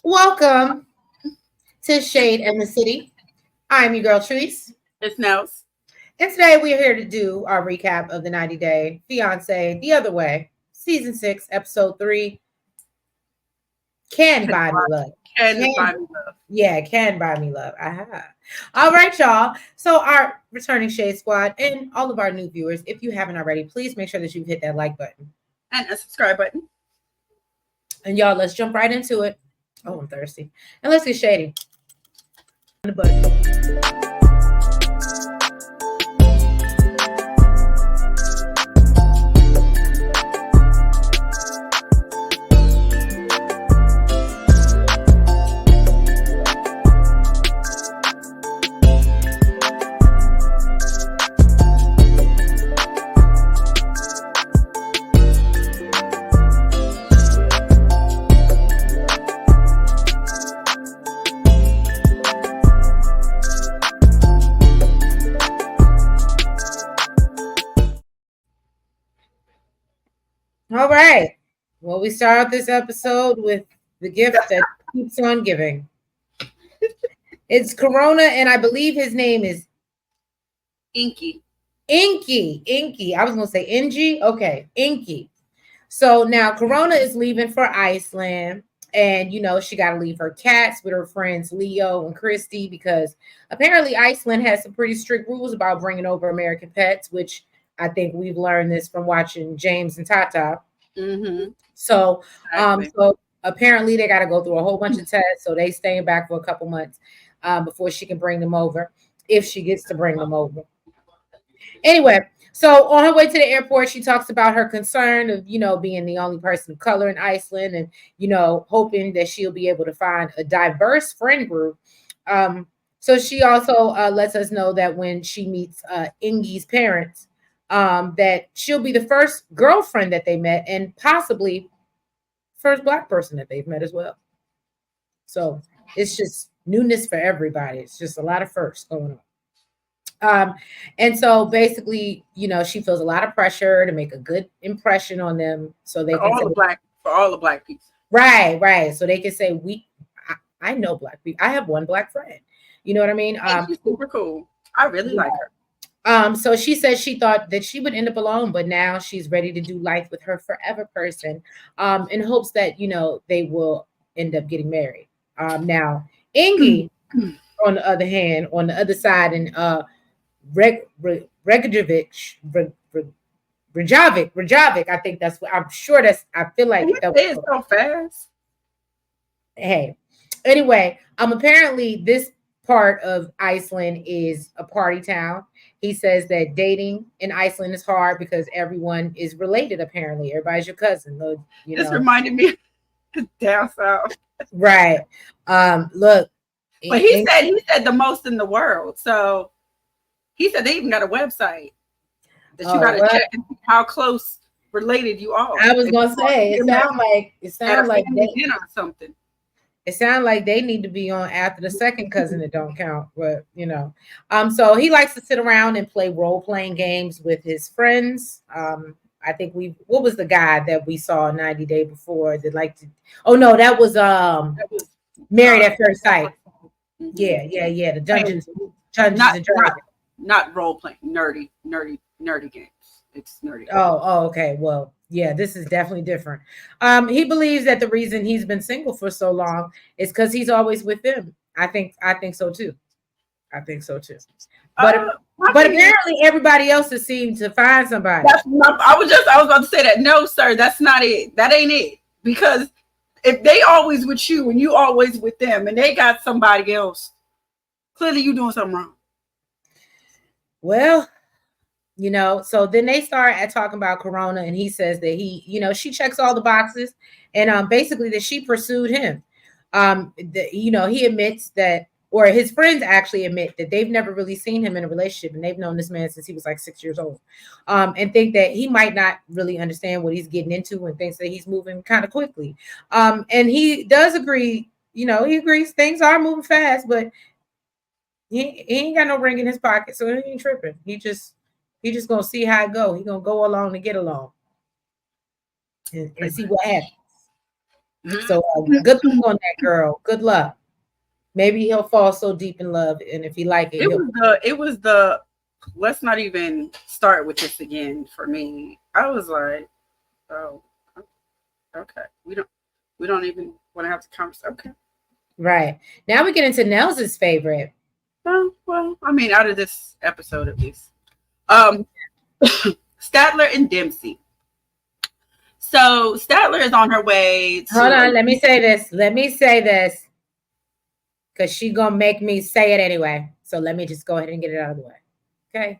Welcome to Shade and the City. I'm your girl Treese, It's Nels. and today we're here to do our recap of the 90-day Fiancé the Other Way, Season 6, Episode 3. Can buy me love. Can buy me love. Aha. All right, y'all. So our returning Shade Squad and all of our new viewers, if you haven't already, please make sure that you've hit that like button. And a subscribe button. And y'all, let's jump right into it. Oh, I'm thirsty. And let's get shady. On the button. All right. Well, we start this episode with the gift that keeps on giving. It's Corona, and I believe his name is Ingi. Ingi. I was going to say Ingi. Okay, Ingi. So now Corona is leaving for Iceland, and she got to leave her cats with her friends Leo and Christy because apparently Iceland has some pretty strict rules about bringing over American pets, which I think we've learned this from watching James and Tata. Mm-hmm. So apparently they got to go through a whole bunch of tests. So they staying back for a couple months before she can bring them over, if she gets to bring them over. Anyway, so on her way to the airport, she talks about her concern of, being the only person of color in Iceland and, hoping that she'll be able to find a diverse friend group. So she also lets us know that when she meets Ingi's parents, that she'll be the first girlfriend that they met and possibly first Black person that they've met as well. So it's just newness for everybody. It's just a lot of firsts going on. And so basically, she feels a lot of pressure to make a good impression on them so they for all the black people. Right. So they can say, I know Black people. I have one Black friend. You know what I mean? She's super cool. I really like her. So she said she thought that she would end up alone, but now she's ready to do life with her forever person, in hopes that, they will end up getting married. Now, Ingi, on the other hand, on the other side, and Regajovic, I think that's what I'm sure I feel like that was so fast. Hey, anyway, apparently this part of Iceland is a party town. He says that dating in Iceland is hard because everyone is related. Apparently, everybody's your cousin. This reminded me of down south. Right. Look. But he said the most in the world. So he said they even got a website that you got to check and see how close related you are. I was gonna say it sounds like dinner or something. It sounds like they need to be on after the second cousin that don't count, but so he likes to sit around and play role-playing games with his friends. I think what was the guy that we saw 90 Day before that liked to, that was Married at First Sight. Yeah. The Dungeons and Dragons. Not role-playing, nerdy games. It's nerdy. Oh, okay. Well, yeah, this is definitely different. He believes that the reason he's been single for so long is because he's always with them. I think so too. But apparently everybody else has seemed to find somebody. I was about to say that. No, sir, that's not it. That ain't it. Because if they always with you and you always with them and they got somebody else, clearly you doing something wrong. Well, so then they start talking about Corona, and he says that she checks all the boxes, and basically that she pursued him. He admits that, or his friends actually admit that they've never really seen him in a relationship, and they've known this man since he was like 6 years old, and think that he might not really understand what he's getting into, and thinks that he's moving kind of quickly. And he does agree. He agrees things are moving fast, but he ain't got no ring in his pocket, so he ain't tripping. He just gonna see how it go. He gonna go along to get along and see what happens. So good luck on that girl. Good luck. Maybe he'll fall so deep in love, and if he like it, it was the let's not even start with this again for me. I was like, oh, okay. We don't even want to have the conversation. Okay. Right. Now we get into Nels's favorite. Well, I mean, out of this episode at least. Statler and Dempsey. So Statler is on her way to... Hold on, let me say this. Because she gonna make me say it anyway. So let me just go ahead and get it out of the way. Okay.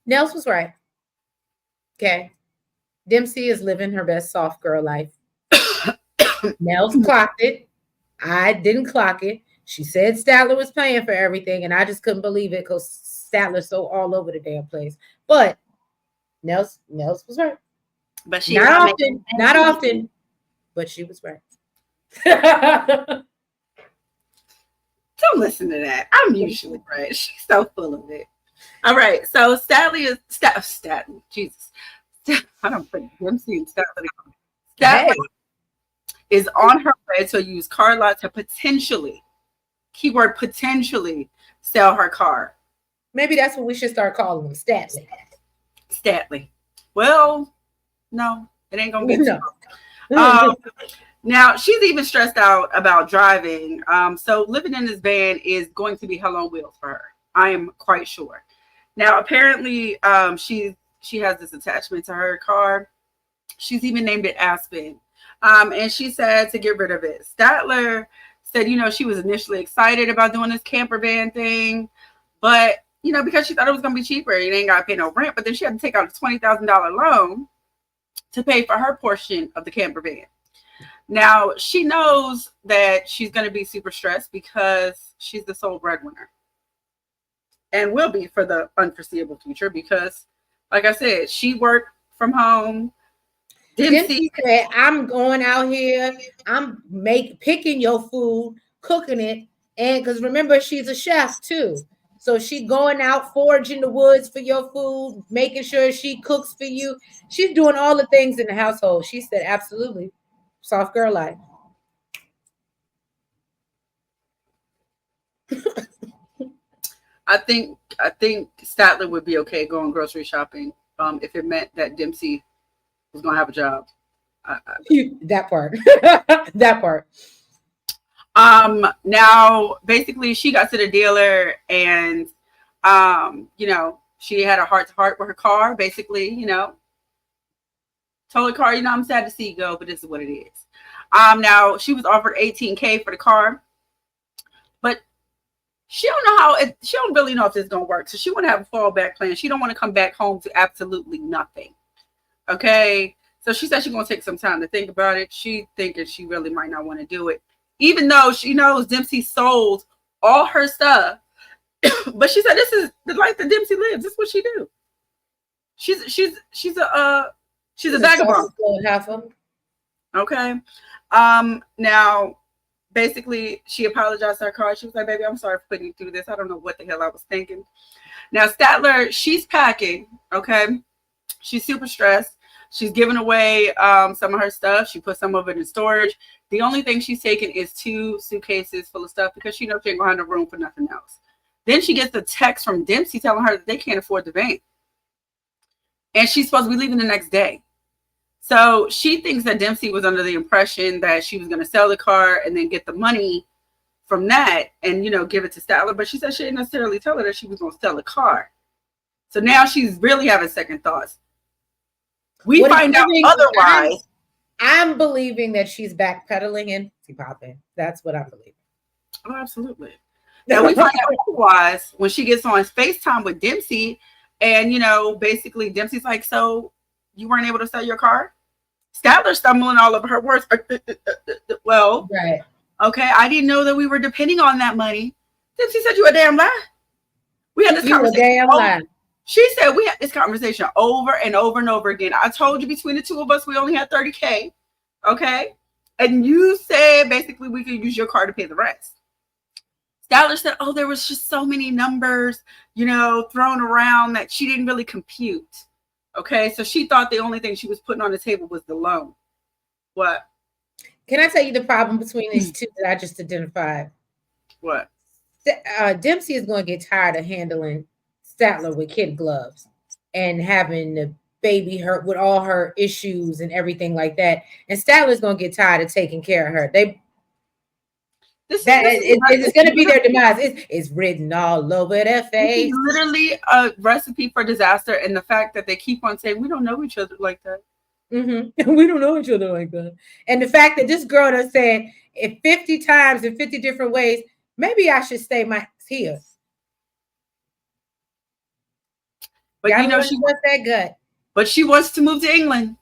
Nels was right. Okay. Dempsey is living her best soft girl life. Nels clocked it. I didn't clock it. She said Statler was paying for everything, and I just couldn't believe it because Statler's so all over the damn place. But Nels was right. But she not often, but she was right. Don't listen to that. I'm usually right. She's so full of it. All right. So Statler Jesus. I don't put Dempsey and Statler. Statler is on her way to a used car lot to potentially, keyword potentially, sell her car. Maybe that's what we should start calling him, Statler. Well, no, it ain't gonna be. No. Now she's even stressed out about driving. So living in this van is going to be hell on wheels for her. I am quite sure. Now apparently, she has this attachment to her car. She's even named it Aspen. And she said to get rid of it. Statler said, she was initially excited about doing this camper van thing, but because she thought it was gonna be cheaper, you ain't gotta pay no rent. But then she had to take out a $20,000 loan to pay for her portion of the camper van. Now she knows that she's gonna be super stressed because she's the sole breadwinner, and will be for the unforeseeable future because, like I said, she worked from home. Dempsey said, I'm going out here, I'm picking your food, cooking it, and because remember, she's a chef too. So she going out foraging the woods for your food, making sure she cooks for you. She's doing all the things in the household. She said, absolutely. Soft girl life. I think Statler would be okay going grocery shopping if it meant that Dempsey was gonna have a job. That part. That part. Now basically she got to the dealer and she had a heart-to-heart with her car, basically, told her car, I'm sad to see you go, but this is what it is. Now she was offered $18,000 for the car, but she don't really know if this is gonna work. So she want to have a fallback plan. She don't want to come back home to absolutely nothing. Okay. So she said she's gonna take some time to think about it. She thinking she really might not want to do it, even though she knows Dempsey sold all her stuff. But she said this is the life that Dempsey lives. This is what she do. She's a vagabond. Okay. Now basically she apologized to her car. She was like, baby, I'm sorry for putting you through this. I don't know what the hell I was thinking. Now Statler, she's packing. Okay. She's super stressed. She's giving away some of her stuff. She put some of it in storage. The only thing she's taking is 2 suitcases full of stuff because she knows she ain't gonna have no room for nothing else. Then she gets a text from Dempsey telling her that they can't afford the van. And she's supposed to be leaving the next day. So she thinks that Dempsey was under the impression that she was going to sell the car and then get the money from that and, give it to Statler. But she said she didn't necessarily tell her that she was going to sell the car. So now she's really having second thoughts. We find out otherwise. I'm believing that she's backpedaling and popping. That's what I'm believing. Oh, absolutely. Now we find out otherwise when she gets on FaceTime with Dempsey and, basically Dempsey's like, so you weren't able to sell your car? Statler stumbling all over her words. Well, right. Okay, I didn't know that we were depending on that money. Dempsey said you a damn lie. We had this conversation. Lie. She said we had this conversation over and over and over again. I told you between the two of us, we only had $30,000. Okay. And you said basically we could use your car to pay the rest. Statler said, oh, there was just so many numbers, thrown around that she didn't really compute. Okay. So she thought the only thing she was putting on the table was the loan. What? Can I tell you the problem between these two that I just identified? What? Dempsey is going to get tired of handling Statler with kid gloves and having the baby hurt with all her issues and everything like that. And Statler's going to get tired of taking care of her. It's going to be their demise. It's written all over their face. It's literally a recipe for disaster. And the fact that they keep on saying, we don't know each other like that. Mm-hmm. We don't know each other like that. And the fact that this girl has said it 50 times in 50 different ways, maybe I should stay here. But you know, she wants that gut. But she wants to move to England.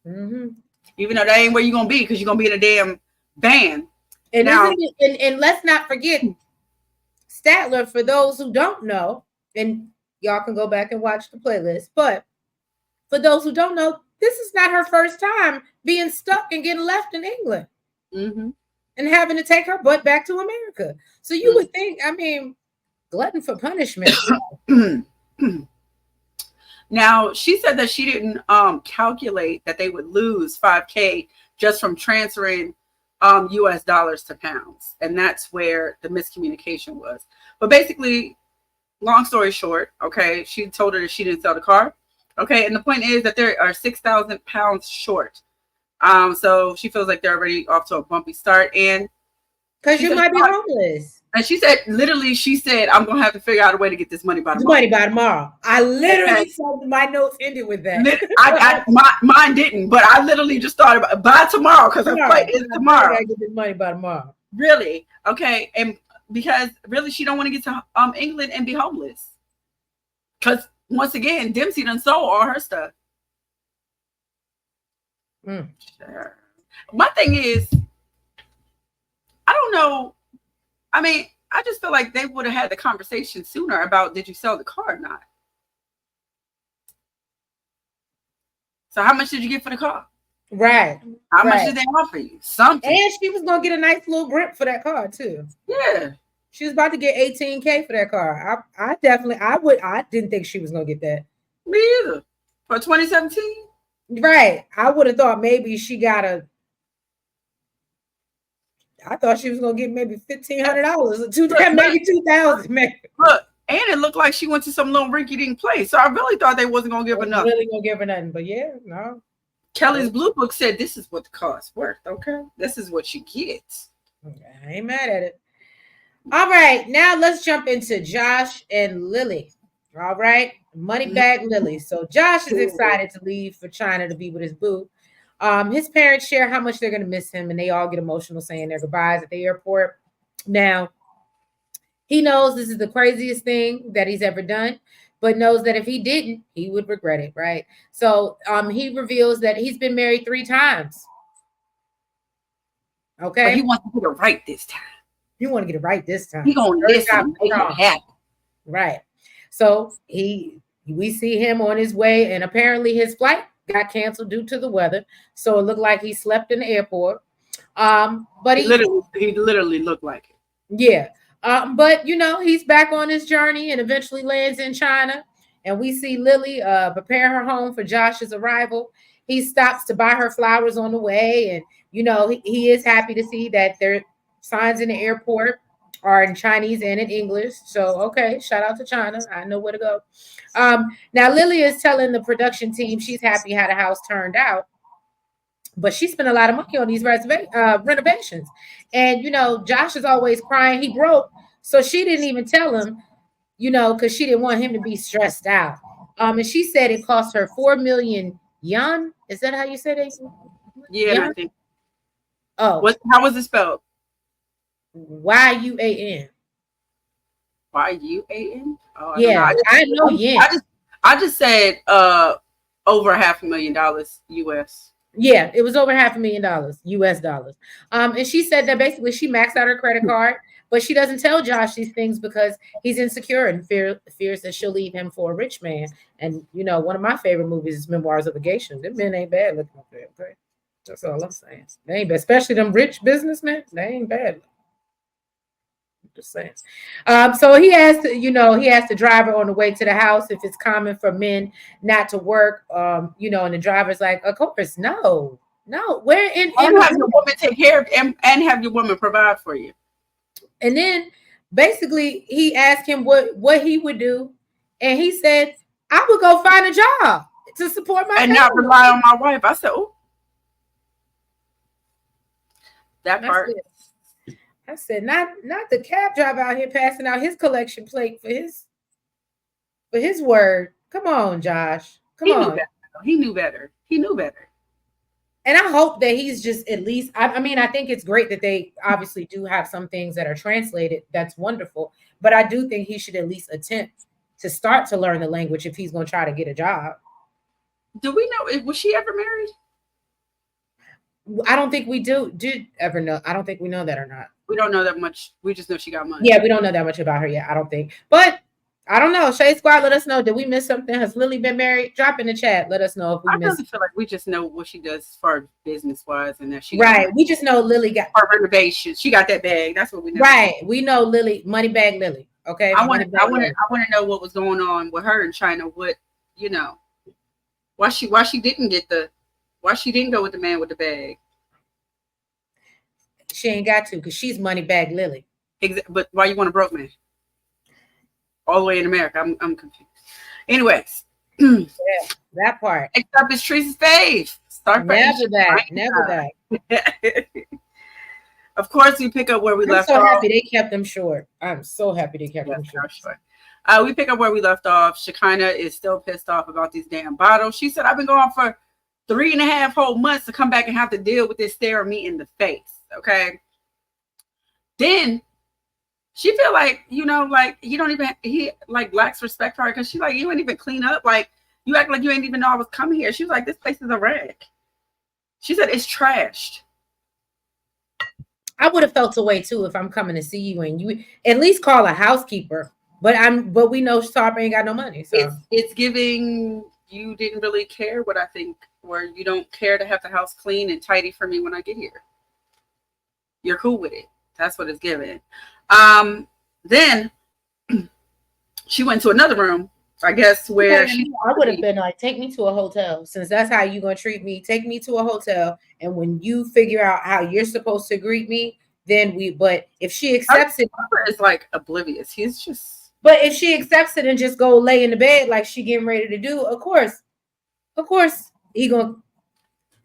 Mm-hmm. Even though that ain't where you're going to be, because you're going to be in a damn van. And, and let's not forget Statler, for those who don't know, and y'all can go back and watch the playlist, but for those who don't know, this is not her first time being stuck and getting left in England and having to take her butt back to America. So you would think, I mean, glutton for punishment. Now, she said that she didn't calculate that they would lose $5,000 just from transferring US dollars to pounds. And that's where the miscommunication was. But basically, long story short, okay, she told her that she didn't sell the car. Okay, and the point is that there are 6,000 pounds short. So she feels like they're already off to a bumpy start. And because you might be homeless. And she said, literally, she said, I'm going to have to figure out a way to get this money by tomorrow. I literally saw my notes ended with that. Mine didn't, but I literally just thought about by tomorrow because her flight is tomorrow. I gotta get this money by tomorrow. Really? Okay. And because really, she don't want to get to England and be homeless. Because once again, Dempsey done sold all her stuff. Sure. My thing is, I don't know. I mean, I just feel like they would have had the conversation sooner about did you sell the car or not? So how much did you get for the car? Right. How much did they offer you? Something. And she was going to get a nice little grip for that car too. Yeah. She was about to get $18,000 for that car. I didn't think she was going to get that. Me either. For 2017? Right. I would have thought maybe she got I thought she was gonna get maybe $1,500 or maybe $2,000. Look, and it looked like she went to some little rinky-dink place. So I really thought they wasn't gonna give her nothing. Really gonna give her nothing, but yeah, no. Kelly's Blue Book said this is what the car's worth. Okay, this is what she gets. I ain't mad at it. All right, now let's jump into Josh and Lilly. All right, money bag Lilly. So Josh is excited to leave for China to be with his boo. His parents share how much they're going to miss him, and they all get emotional saying their goodbyes at the airport. Now, he knows this is the craziest thing that he's ever done, but knows that if he didn't, he would regret it, right? So he reveals that he's been married 3 times. Okay. But he wants to get it right this time. You want to get it right this time. He going to listen. Make it happen. Right. So we see him on his way, and apparently his flight got canceled due to the weather, so it looked like he slept in the airport. But he literally looked like it. Yeah. But you know, he's back on his journey and eventually lands in China. And we see Lilly prepare her home for Josh's arrival. He stops to buy her flowers on the way, and you know, he is happy to see that their signs in the airport are in Chinese and in English. So, okay, shout out to China. I know where to go. Now, Lilly is telling the production team she's happy how the house turned out, but she spent a lot of money on these renovations. And, you know, Josh is always crying. He broke. So she didn't even tell him, you know, because she didn't want him to be stressed out. And she said it cost her 4 million yuan. Is that how you said it? Yeah, yuan? I think. Oh. How was it spelled? YUAN. YUAN? Oh, yeah, I know yen. I just said over $500,000 US. Yeah, it was over $500,000 US dollars. And she said that basically she maxed out her credit card, but she doesn't tell Josh these things because he's insecure and fears that she'll leave him for a rich man. And you know, one of my favorite movies is Memoirs of a Geisha. Them men ain't bad looking up there. Okay, that's all I'm saying. They ain't bad, especially them rich businessmen. They ain't bad. Just saying. So he has to drive her on the way to the house if it's common for men not to work. You know, and the driver's like, of course, no, No, where in have your woman take care of and have your woman provide for you. And then basically he asked him what he would do, and he said, I would go find a job to support my family. Not rely on my wife. I said, oh, that part. I said, not the cab driver out here passing out his collection plate for his word. Come on, Josh. Come on. He knew better. He knew better. And I hope that he's just at least, I mean, I think it's great that they obviously do have some things that are translated. That's wonderful. But I do think he should at least attempt to start to learn the language if he's going to try to get a job. Do we know, was she ever married? I don't think we did ever know. I don't think we know that or not. We don't know that much. We just know she got money. Yeah, we don't know that much about her yet, I don't think. But I don't know. Shade Squad, let us know. Did we miss something? Has Lilly been married? Drop in the chat. Let us know if we missed. I feel like we just know what she does as far as business-wise, and that she we just know Lilly got her renovations. She got that bag. That's what we know. Right. We know Lilly, money bag Lilly. Okay. I want to know what was going on with her in China. What, why she didn't go with the man with the bag. She ain't got to, because she's money bag Lilly. But why you want a broke man? All the way in America. I'm confused. Anyways. Yeah, that part. Next up is Teresa's fave. Never that. Of course, we pick up where we left off. I'm so happy they kept them short. I'm so happy they kept them short. We pick up where we left off. Shekinah is still pissed off about these damn bottles. She said, I've been going for 3.5 whole months to come back and have to deal with this stare of me in the face. Okay. Then she feel like, he lacks respect for her, because she like, you ain't even clean up. Like, you act like you ain't even know I was coming here. She was like, this place is a wreck. She said it's trashed. I would have felt a way too if I'm coming to see you and you at least call a housekeeper. But we know Sarper ain't got no money. So it's giving you didn't really care, what I think, or you don't care to have the house clean and tidy for me when I get here. You're cool with it. That's what it's giving. Then she went to another room, I guess, where I would have been like, take me to a hotel, since that's how you're gonna treat me. Take me to a hotel, and when you figure out how you're supposed to greet me, then but if she accepts it, it's like oblivious. He's just. But if she accepts it and just go lay in the bed like she getting ready to do, of course he gonna.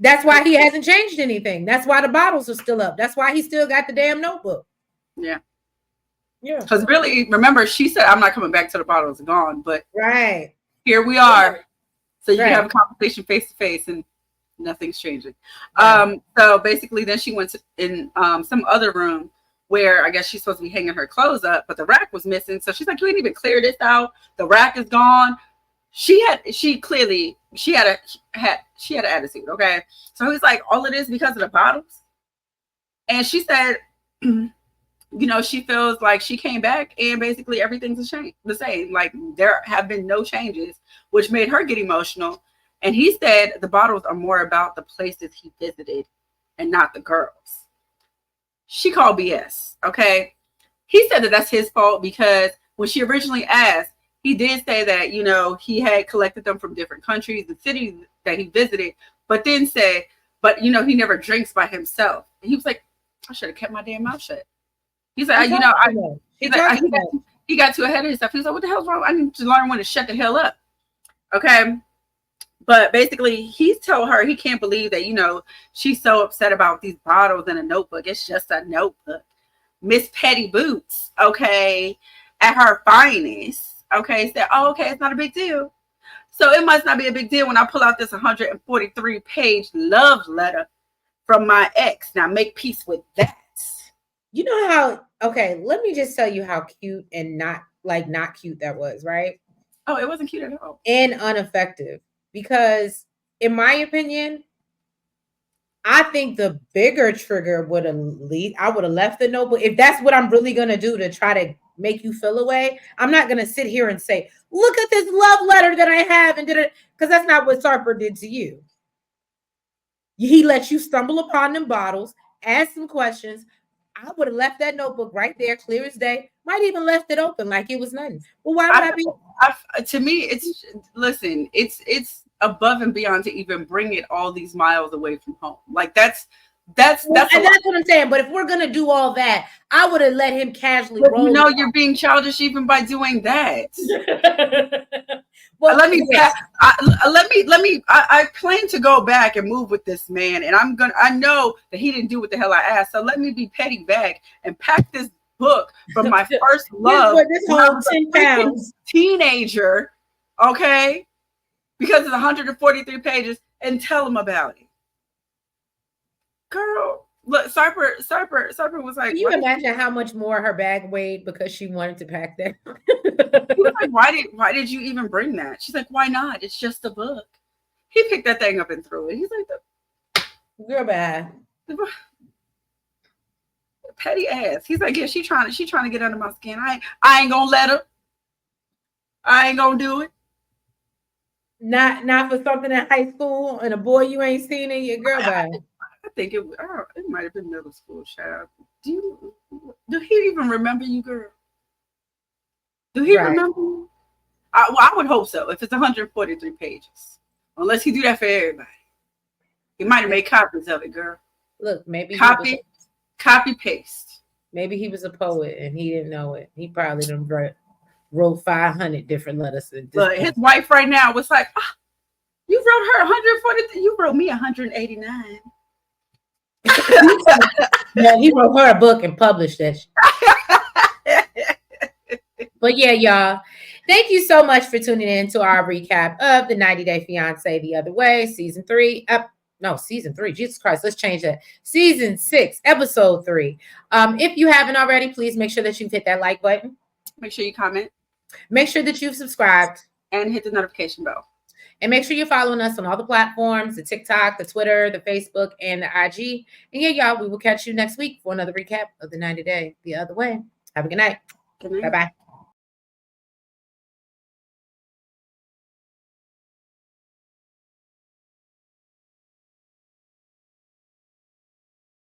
That's why he hasn't changed anything. That's why the bottles are still up. That's why he still got the damn notebook. Yeah. Yeah. Because really, remember, she said, I'm not coming back till the bottles are gone. But here we are. So you can have a conversation face to face and nothing's changing. Right. So basically, then she went in some other room where I guess she's supposed to be hanging her clothes up, but the rack was missing. So she's like, you ain't even clear this out. The rack is gone. She had an attitude. Okay. So he's like, all it is because of the bottles. And she said, she feels like she came back and basically everything's the same. Like, there have been no changes, which made her get emotional. And he said the bottles are more about the places he visited and not the girls. She called BS. Okay. He said that that's his fault, because when she originally asked, he did say that, he had collected them from different countries, the cities that he visited, but then said, but, he never drinks by himself. And he was like, I should have kept my damn mouth shut. He's like, he got too ahead of himself. He's like, what the hell's wrong? I need to learn when to shut the hell up. Okay. But basically, he's told her he can't believe that, she's so upset about these bottles and a notebook. It's just a notebook. Miss Petty Boots, okay, at her finest. Okay, said, okay, it's not a big deal. So it must not be a big deal when I pull out this 143-page love letter from my ex. Now make peace with that. You know how, okay, let me just tell you how cute and not cute that was, right? Oh, it wasn't cute at all. And ineffective. Because in my opinion, I think the bigger trigger would have I would have left the notebook. If that's what I'm really going to do to try to make you feel away, I'm not going to sit here and say, look at this love letter that I have, and did it, because that's not what Sarper did to you. He let you stumble upon them bottles, ask some questions. I would have left that notebook right there, clear as day. Might even left it open like it was nothing. Well, why would I be? To me, it's above and beyond to even bring it all these miles away from home. Like that's and that's what I'm saying. But if we're gonna do all that, I would have let him casually roll. You know, you're being childish even by doing that. Well, I plan to go back and move with this man, and I know that he didn't do what the hell I asked. So let me be petty back and pack this book from my first love. This whole 10 pounds teenager, okay? Because it's 143 pages, and tell him about it. Girl, look, Sarper was like, can you imagine how much more her bag weighed because she wanted to pack that? He was like, why did you even bring that? She's like, why not? It's just a book. He picked that thing up and threw it. He's like, girl, bad. Petty ass. He's like, yeah, she trying to get under my skin. I ain't gonna let her. I ain't gonna do it. Not for something in high school and a boy you ain't seen in your girl bad. I think it might have been middle school, child. Do he even remember you, girl? Do he remember you? I would hope so. If it's 143 pages, unless he do that for everybody, he might have made copies of it, girl. Look, maybe copy paste. Maybe he was a poet and he didn't know it. He probably done wrote 500 different letters. But his wife right now was like, you wrote her 140. You wrote me 189. No, he wrote her a book and published that. But yeah, y'all, thank you so much for tuning in to our recap of the 90 Day Fiancé the Other Way, season 3. Season 3. Jesus Christ, let's change that. Season 6, episode 3. If you haven't already, please make sure that you've hit that like button. Make sure you comment. Make sure that you've subscribed. And hit the notification bell. And make sure you're following us on all the platforms, the TikTok, the Twitter, the Facebook, and the IG. And yeah, y'all, we will catch you next week for another recap of the 90 Day the Other Way. Have a good night. Good night. Bye-bye.